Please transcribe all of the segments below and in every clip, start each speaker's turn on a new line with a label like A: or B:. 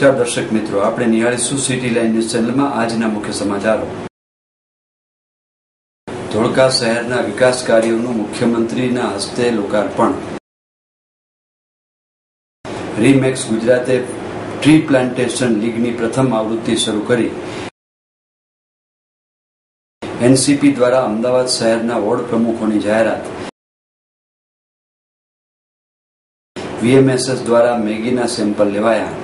A: નમસ્કાર દર્શક મિત્રો, આપણે નિહાળીશું સિટી લાઈન ન્યૂઝ ચેનલમાં આજના મુખ્ય સમાચારો। ધોળકા શહેરના વિકાસ કાર્યોનું મુખ્યમંત્રીના હસ્તે લોકાર્પણ। રીમેક્સ ગુજરાતે ટ્રી પ્લાન્ટેશન લીગની પ્રથમ આવૃત્તિ શરૂ કરી। એનસીપી દ્વારા અમદાવાદ શહેરના વોર્ડ પ્રમુખોની જાહેરાત। વીએમએસએસ દ્વારા મેગીના સેમ્પલ લેવાયા।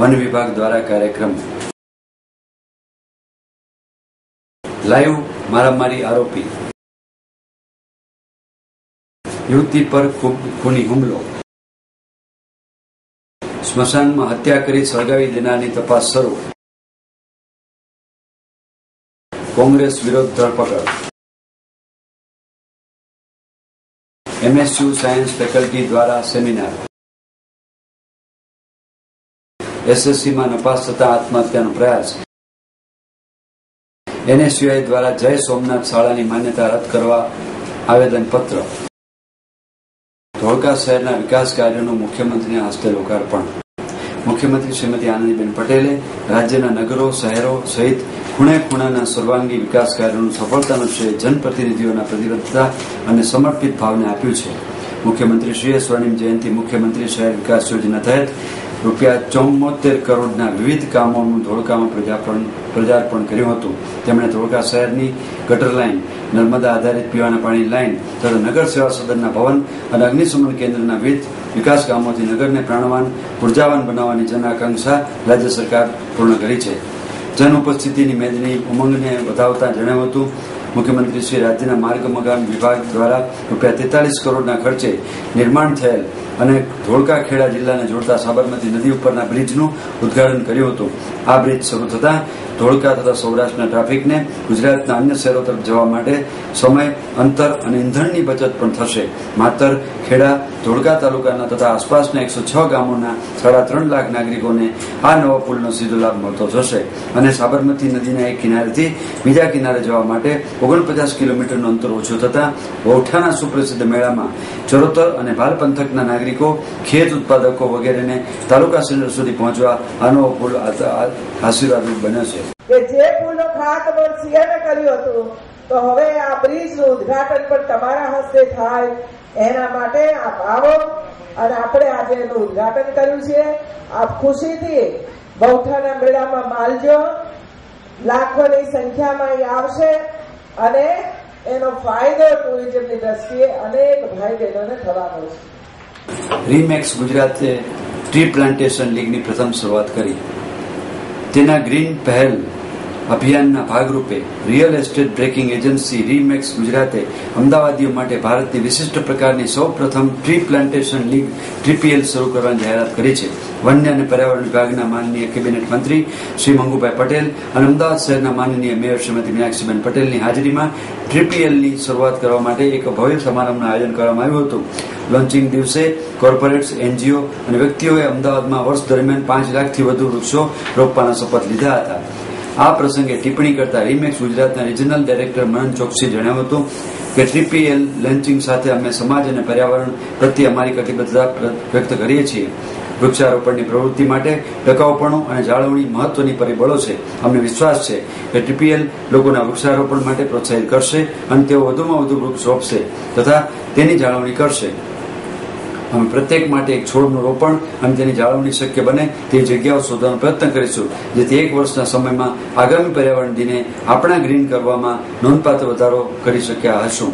A: वन विभाग द्वारा कार्यक्रम। लाइव मारामारी आरोपी। युवती पर खूनी हुमलो। स्मशान में हत्या करी सळगावी देनारनी तपास शरू। कांग्रेस विरोध धरपकड़। एमएसयू सायंस फेकल्टी द्वारा सेमिनार। एसएससी में नपास थता आत्महत्या प्रयास। एनएसयूआई द्वारा जय सोमनाथ शाला की मान्यता रद्द करवा आवेदन पत्र। धोळका शहरना विकास कार्यों मुख्यमंत्री हस्ते लोकार्पण। मुख्यमंत्री श्रीमती आनंदीबेन पटेले राज्यना नगरों शहरों सहित खूणे खूणाना सर्वांगी विकास कार्यों सफलतानो श्रेय जनप्रतिनिधिओना प्रतिबद्धता और समर्पित भावने आप्युं छे। मुख्यमंत्रीश्रीए स्वर्णिम जयंती मुख्यमंत्री शहर विकास योजना तहत ₹74 करोड़ना विविध कामोનું ધોળકામાં પ્રજાર્પણ કર્યું હતું। તેમણે ધોળકા શહેરની ગટર લાઇન, નર્મદા આધારિત પીવાના પાણી લાઇન તથા નગર સેવા સદનના ભવન અને અગ્નિશમન કેન્દ્રના વિવિધ વિકાસ કામોથી નગરને પ્રાણવાન ઉર્જાવાન બનાવવાની જન આકાંક્ષા રાજ્ય સરકાર પૂર્ણ કરી છે। જન ઉપસ્થિતિની મેદની ઉમંગને વધાવતા જણાવ્યું હતું। मुख्यमंत्री श्री राज्य मार्ग मकान विभाग द्वारा ₹43 करोड़ खर्चे निर्माण थયેલ અને ધોળકા ખેડા જિલ્લાને જોડતા સાબરમતી નદી ઉપરના બ્રિજનું ઉદ્ઘાટન કર્યું હતું। આ બ્રિજ શરૂ થતા ધોળકા તથા સૌરાષ્ટ્રના ટ્રાફિકને ગુજરાતના અન્ય શહેરો તરફ જવા માટે સમય, અંતર અને ઇંધણની બચત પણ થશે। માત્ર ખેડા, ધોળકા તાલુકાના તથા આસપાસના 106 ગામોના 3.5 લાખ નાગરિકોને આ નવા પુલનો સીધો લાભ મળતો જશે અને સાબરમતી નદીના એક કિનારેથી બીજા કિનારે જવા માટે 49 કિલોમીટરનું અંતર ઓછું થતા વૌઠાના સુપ્રસિદ્ધ મેળામાં ચરોતર અને ભાલ પંથકના નાગરિકો, ખેત ઉત્પાદકો વગેરેને તાલુકા સેન્ટર સુધી પહોંચવા આ નવો પુલ આશીર્વાદરૂપ બન્યો છે।
B: જે પુલનો ખાતમુહૂર્ત સીએમે કર્યું હતું તો હવે આ બ્રિજનું ઉદ્ઘાટન પણ તમારા હસ્તે થાય એના માટે આ ભાવો અને આપણે આજે એનું ઉદ્ઘાટન કર્યું છે। આપ ખુશીથી બૌઠાના મેળામાં માલજો, લાખોની સંખ્યામાં એ આવશે અને એનો ફાયદો ટુરિઝમની દ્રષ્ટિએ અનેક ભાઈ બહેનોને થવાનો છે।
A: રીમેક્સ ગુજરાતે ટ્રી પ્લાન્ટેશન લીગની પ્રથમ શરૂઆત કરી। તેના ગ્રીન પહેલ અભિયાનના ભાગરૂપે રિયલ એસ્ટેટ બ્રેકિંગ એજન્સી રીમેક્સ ગુજરાતે અમદાવાદીઓ માટે ભારતની વિશિષ્ટ પ્રકારની સૌ પ્રથમ ટ્રી પ્લાન્ટેશન લીગ TPL શરૂ કરવાની જાહેરાત કરી છે। વન્ય અને પર્યાવરણ વિભાગના માનનીય કેબિનેટ મંત્રી શ્રી મંગુભાઈ પટેલ અને અમદાવાદ શહેરના માનનીય મેયર શ્રીમતી મીનાક્ષીબેન પટેલની હાજરીમાં TPLની શરૂઆત કરવા માટે એક ભવ્ય સમારંભનું આયોજન કરવામાં આવ્યું હતું। લોન્ચિંગ દિવસે કોર્પોરેટ્સ, એનજીઓ અને વ્યક્તિઓએ અમદાવાદમાં વર્ષ દરમિયાન 5 લાખથી વધુ વૃક્ષો રોપવાના શપથ લીધા હતા। આ પ્રસંગે ટિપ્પણી કરતા રીમેક્સ ગુજરાતના રિજનલ ડાયરેક્ટર મનન ચોકસીએ જણાવ્યું હતું કે TPL લોન્ચિંગ સાથે અમે સમાજ અને પર્યાવરણ પ્રત્યે અમારી કટિબદ્ધતા વ્યક્ત કરીએ છીએ। વૃક્ષારોપણની પ્રવૃત્તિ માટે ટકાઉપણું અને જાળવણી મહત્વની પરિબળો છે। અમને વિશ્વાસ છે કે TPL લોકોના વૃક્ષારોપણ માટે પ્રોત્સાહિત કરશે અને તેઓ વધુમાં વધુ વૃક્ષ રોપશે તથા તેની જાળવણી કરશે। અમે પ્રત્યેક માટે એક છોડનું રોપણ અને તેની જાળવણી શક્ય બને તે જગ્યાઓ શોધવાનો પ્રયત્ન કરીશું, જેથી 1 વર્ષના સમયમાં આગામી પર્યાવરણ દિને આપણા ગ્રીન કરવામાં નોંધપાત્ર વધારો કરી શક્યા હશું।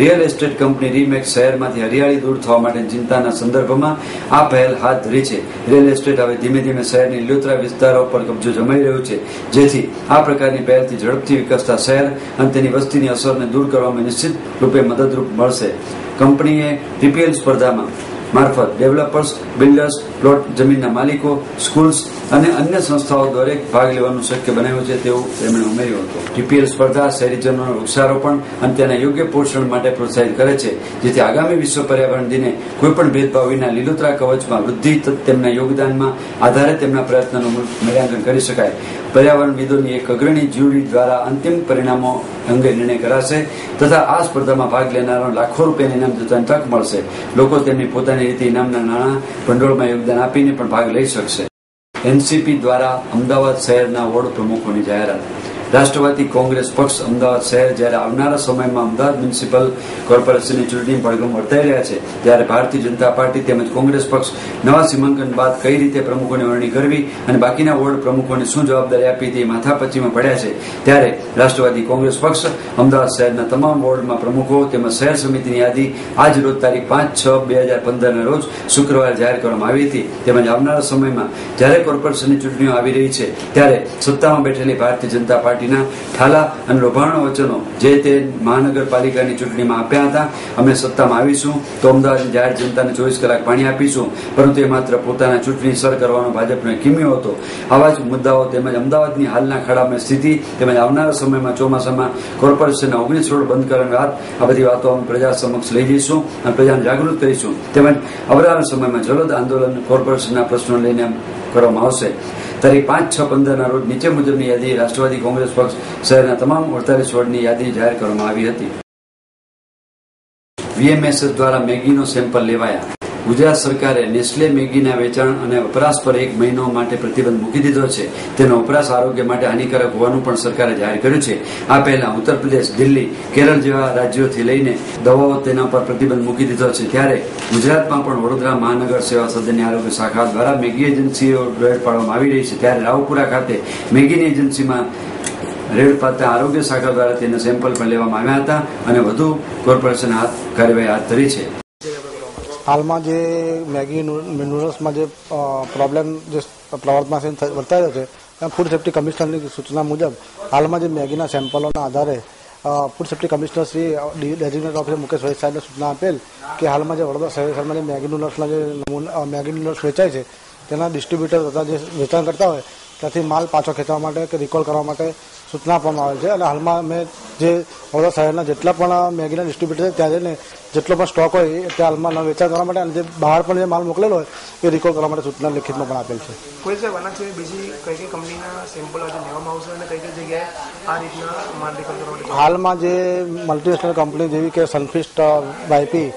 A: રિયલ એસ્ટેટ કંપની રીમેક્સ શહેરમાંથી હરિયાળી દૂર થવા માટેની ચિંતાના સંદર્ભમાં આ પહેલ હાથ ધરી છે। રિયલ એસ્ટેટ હવે ધીમે ધીમે શહેરની લીલોતરા વિસ્તારો પર કબજો જમાઈ રહ્યું છે, જેથી આ પ્રકારની પહેલથી ઝડપથી વિકસતા શહેર અને તેની વસ્તીની અસરને દૂર કરવામાં નિશ્ચિત રૂપે મદદરૂપ મળશે। કંપનીએ TPL સ્પર્ધામાં મારફત ડેવલપર્સ, બિલ્ડર્સ, પ્લોટ જમીનના માલિકો, સ્કૂલ્સ અને અન્ય સંસ્થાઓ દરેક ભાગ લેવાનું શક્ય બનાવ્યું છે તેવું તેમણે ઉમેર્યું હતું। TPL સ્પર્ધા શહેરીજનોના વૃક્ષારોપણ અને તેના યોગ્ય પોષણ માટે પ્રોત્સાહિત કરે છે, જેથી આગામી વિશ્વ પર્યાવરણ દિને કોઈપણ ભેદભાવ વિના લીલોતરા કવચમાં વૃદ્ધિ તેમના યોગદાનમાં આધારે તેમના પ્રયત્નોનું મૂલ્યાંકન કરી શકાય। पर्यावरणविदोनी एक अग्रणी ज्यूरी द्वारा अंतिम परिणामों अंगे निर्णय कराशे तथा आ स्पर्धा में भाग लेनारा लाखों रूपियानी इनाम जीतवानी तक मळशे। लोको तेमनी पोतानी પોતાની રીતે ઇનામના નાણાં ભંડોળમાં યોગદાન આપીને પણ ભાગ લઈ શકશે. એનસીપી દ્વારા અમદાવાદ શહેરના વોર્ડ પ્રમુખોની જાહેરાત. રાષ્ટ્રવાદી કોંગ્રેસ પક્ષ અમદાવાદ શહેર જ્યારે આવનારા સમયમાં અમદાવાદ મ્યુનિસિપલ કોર્પોરેશનની ચૂંટણી પડઘમ વર્તાઈ રહ્યા છે ત્યારે ભારતીય જનતા પાર્ટી તેમજ કોંગ્રેસ પક્ષ નવા સીમાંકન બાદ કઈ રીતે પ્રમુખોની વરણી કરવી અને બાકીના વોર્ડ પ્રમુખોને શું જવાબદારી આપી તે માથાપચ્ચીમાં પડ્યા છે. ત્યારે રાષ્ટ્રવાદી કોંગ્રેસ પક્ષ અમદાવાદ શહેરના તમામ વોર્ડમાં પ્રમુખો તેમજ શહેર સમિતિની યાદી આજ રોજ તારીખ 5/6/2015 રોજ શુક્રવારે જાહેર કરવામાં આવી હતી. તેમજ આવનારા સમયમાં જ્યારે કોર્પોરેશનની ચૂંટણીઓ આવી રહી છે ત્યારે સત્તામાં બેઠેલી ભારતીય જનતા પાર્ટી ઠાલા અને લોભાણો વચનો જે તે મહાનગરપાલિકાની ચૂંટણીમાં આપ્યા હતા. અમે સત્તામાં આવીશું તો અમદાવાદની જાહેર જનતાને 24 કલાક પાણી આપીશું, પરંતુ એ માત્ર પોતાના ચૂંટણી સર કરવાનો ભાજપનો કિમ્યો હતો. આવા જ મુદ્દાઓ તેમજ અમદાવાદની હાલના ખરાબની સ્થિતિ તેમજ આવનારા સમયમાં ચોમાસામાં કોર્પોરેશનના 19 રોડ બંધ કરવાની વાત, આ બધી વાતો અમે પ્રજા સમક્ષ લઈ જઈશું અને પ્રજાને જાગૃત કરીશું. તેમજ આવનારા સમયમાં જલદ આંદોલન કોર્પોરેશનના પ્રશ્નો લઈને કરવામાં આવશે. તારીખ 5/6/15 રોજ નીચે મુજબની યાદી રાષ્ટ્રવાદી કોંગ્રેસ પક્ષ શહેરના તમામ 48 વોર્ડની યાદી જાહેર કરવામાં આવી હતી. VMSS દ્વારા મેગીનો સેમ્પલ લેવાયા. ગુજરાત સરકારે નેસ્લે મેગીના વેચાણ અને વપરાશ પર 1 મહિનો માટે પ્રતિબંધ મૂકી દીધો છે. તેનો વપરાશ આરોગ્ય માટે હાનિકારક હોવાનું પણ સરકારે જાહેર કર્યું છે. આ પહેલા ઉત્તર પ્રદેશ, દિલ્હી, કેરળ જેવા રાજ્યોથી લઈને દવાઓ તેના પર પ્રતિબંધ મૂકી દીધો છે. ત્યારે ગુજરાતમાં પણ વડોદરા મહાનગર સેવા સદનની આરોગ્ય શાખા દ્વારા મેગી એજન્સીઓ રેડ પાડવામાં આવી રહી છે. ત્યારે રાવપુરા ખાતે મેગીની એજન્સીમાં રેડ પાડતા આરોગ્ય શાખા દ્વારા તેના સેમ્પલ પણ લેવામાં આવ્યા હતા અને વધુ કોર્પોરેશન કાર્યવાહી હાથ ધરી છે.
C: હાલમાં જે મેગી નૂડલ્સમાં જે પ્રોબ્લેમ જે પ્રવર્તમાન વર્તાયો છે એમ ફૂડ સેફ્ટી કમિશનરની સૂચના મુજબ હાલમાં જે મેગીના સેમ્પલોના આધારે food safety commissioner Shri designate officer Mukesh Vaid સાહેબને સૂચના આપેલ કે હાલમાં જે વડોદરા શહેરમાં જે મેગી નૂડલ્સના જે મેગી નૂડલ્સ વેચાય છે તેના ડિસ્ટ્રીબ્યુટર તથા જે વેચાણ કરતા હોય ત્યાંથી માલ પાછો ખેંચવા માટે કે રિકોલ કરવા માટે સૂચના આપવામાં આવે છે. અને હાલમાં મેં જે વડોદરા શહેરના જેટલા પણ મેગીના ડિસ્ટ્રીબ્યુટર છે ત્યાં જઈને જેટલો પણ સ્ટોક હોય એ ત્યાં હાલમાં વેચાણ કરવા માટે અને જે બહાર પણ જે માલ મોકલેલો હોય એ રિકોલ કરવા માટે સૂચના લેખિતમાં પણ આપેલ છે.
D: કોઈ સાહેબ આના સિવાય બીજી કઈ કઈ કંપનીના સેમ્પલ આજે લેવામાં આવશે અને કઈ કઈ જગ્યાએ આ રીતના માલ રિકોલ કરવા?
C: હાલમાં જે મલ્ટીનેશનલ કંપની જેવી કે સનફિસ્ટ, વાયપી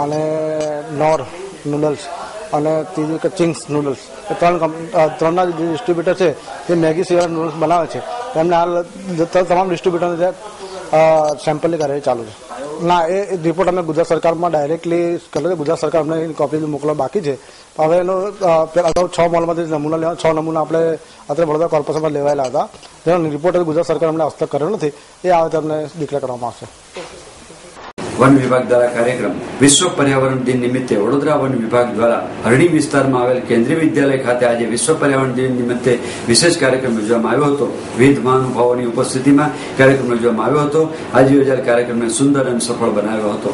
C: અને નોર નૂડલ્સ અને ત્રીજું કે ચિંગ્સ નૂડલ્સ એ ત્રણના જે ડિસ્ટ્રીબ્યુટર છે એ મેગી સિવાય નૂડલ્સ બનાવે છે. તેમને હાલ તમામ ડિસ્ટ્રીબ્યુટરને સેમ્પલની કાર્યવાહી ચાલુ છે. ના, એ રિપોર્ટ અમે ગુજરાત સરકારમાં ડાયરેક્ટલી કર્યો છે. ગુજરાત સરકાર અમને એની કોપી મોકલવા બાકી છે. હવે એનો અગાઉ 6 મોલમાંથી નમૂના લેવા 6 નમૂના આપણે અત્યારે વડોદરા કોર્પોરેશનમાં લેવાયેલા હતા. જેનો રિપોર્ટ ગુજરાત સરકાર અમને હસ્તક કર્યો નથી. એ આવે તો અમને ડિક્લેર કરવામાં આવશે.
A: વન વિભાગ દ્વારા કાર્યક્રમ. વિશ્વ પર્યાવરણ દિન નિમિત્તે વડોદરા વન વિભાગ દ્વારા હરણી વિસ્તારમાં આવેલ કેન્દ્રીય વિદ્યાલય ખાતે આજે વિશ્વ પર્યાવરણ દિન નિમિત્તે વિશેષ કાર્યક્રમ યોજવામાં આવ્યો હતો. વિવિધ મહાનુભાવોની ઉપસ્થિતિમાં કાર્યક્રમ યોજવામાં આવ્યો હતો. આજે યોજાયેલ કાર્યક્રમને સુંદર અને સફળ બનાવ્યો હતો.